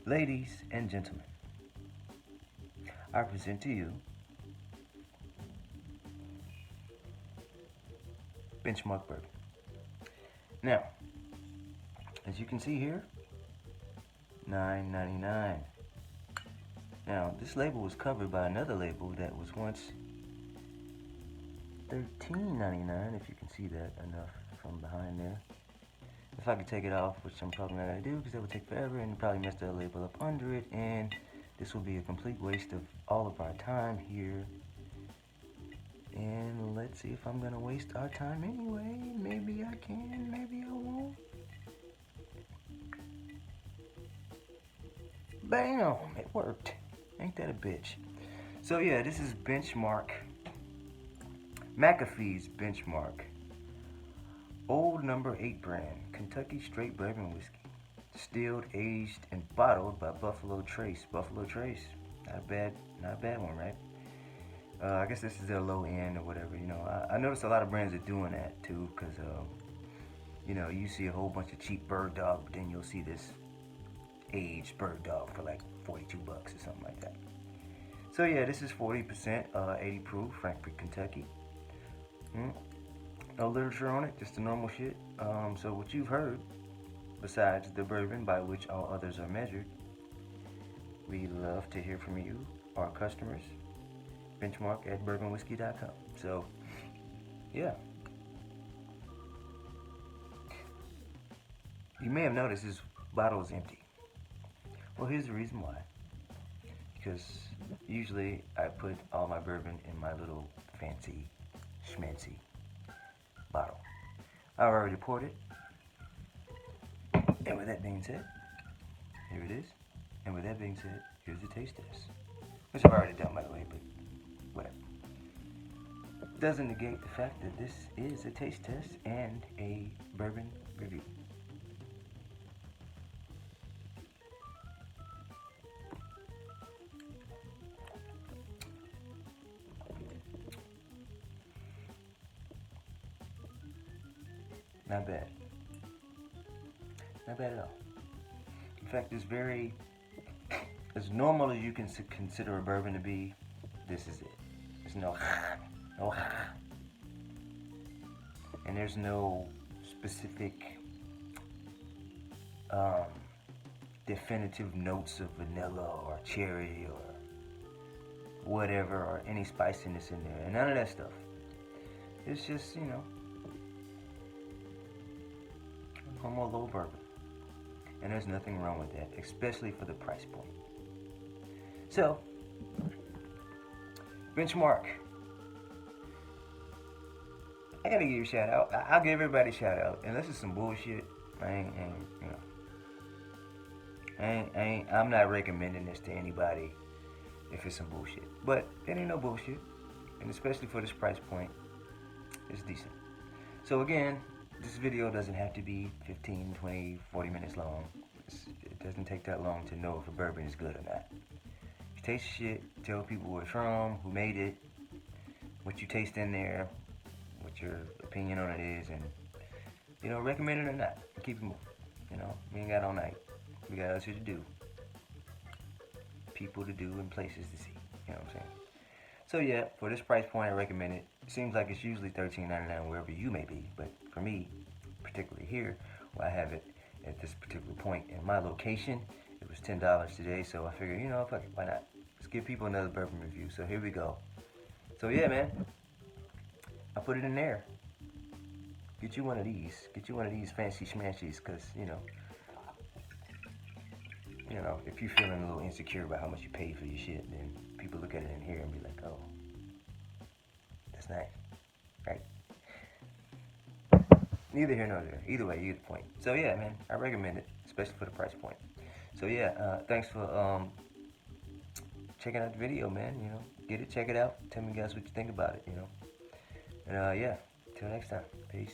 Ladies and gentlemen, I present to you Benchmark Bourbon. Now, as you can see here, $9.99. Now, this label was covered by another label that was once $13.99, if you can see that enough from behind there. If I could take it off, which I'm probably not going to do because that would take forever and probably mess the label up under it, and this will be a complete waste of all of our time here. And let's see if I'm going to waste our time anyway. Maybe I can, maybe I won't. Bam! It worked. Ain't that a bitch? So yeah, this is Benchmark. McAfee's Benchmark. Old No. 8 brand, Kentucky straight bourbon whiskey. Distilled, aged, and bottled by Buffalo Trace. Buffalo Trace. Not a bad one, right? I guess this is their low end or whatever, you know. I noticed a lot of brands are doing that too, because, you know, you see a whole bunch of cheap Bird Dog, but then you'll see this aged Bird Dog for like $42 or something like that. So yeah, this is 40%, 80 proof, Frankfort, Kentucky. No literature on it, just the normal shit. So what you've heard, besides the bourbon by which all others are measured, we love to hear from you, our customers. Benchmark at bourbonwhiskey.com. So, yeah. You may have noticed this bottle is empty. Well, here's the reason why. Because usually I put all my bourbon in my little fancy, schmancy bottle. I've already poured it. And with that being said, here it is. And with that being said, here's the taste test. Which I've already done, by the way, but whatever. Doesn't negate the fact that this is a taste test and a bourbon review. Not bad. Not bad at all. In fact, it's very, as normal as you can consider a bourbon to be, this is it. There's no, and there's no specific definitive notes of vanilla or cherry or whatever, or any spiciness in there, and none of that stuff. It's just, you know, normal low bourbon. And there's nothing wrong with that, especially for the price point. So, Benchmark. I gotta give you a shout out. I'll give everybody a shout out. Unless it's some bullshit, I'm not recommending this to anybody if it's some bullshit. But it ain't no bullshit. And especially for this price point, it's decent. So again, this video doesn't have to be 15, 20, 40 minutes long. It doesn't take that long to know if a bourbon is good or not. You taste shit, tell people where it's from, who made it, what you taste in there, what your opinion on it is, and, you know, recommend it or not. Keep it moving. You know, we ain't got all night. We got other shit to do. People to do and places to see. You know what I'm saying? So yeah, for this price point, I recommend it. It seems like it's usually $13.99 wherever you may be, but for me, particularly here, where I have it at this particular point in my location, it was $10 today, so I figured, you know, fuck it, why not? Let's give people another bourbon review. So here we go. So yeah, man, I put it in there. Get you one of these. Get you one of these fancy schmancies, because, you know, if you're feeling a little insecure about how much you paid for your shit, then people look at it in here and be like, oh, that's nice, right? Neither here nor there. Either way, you get the point. So yeah, man, I recommend it, especially for the price point. So yeah, thanks for checking out the video, man. You know, get it, check it out. Tell me guys what you think about it. You know, and yeah, till next time, peace.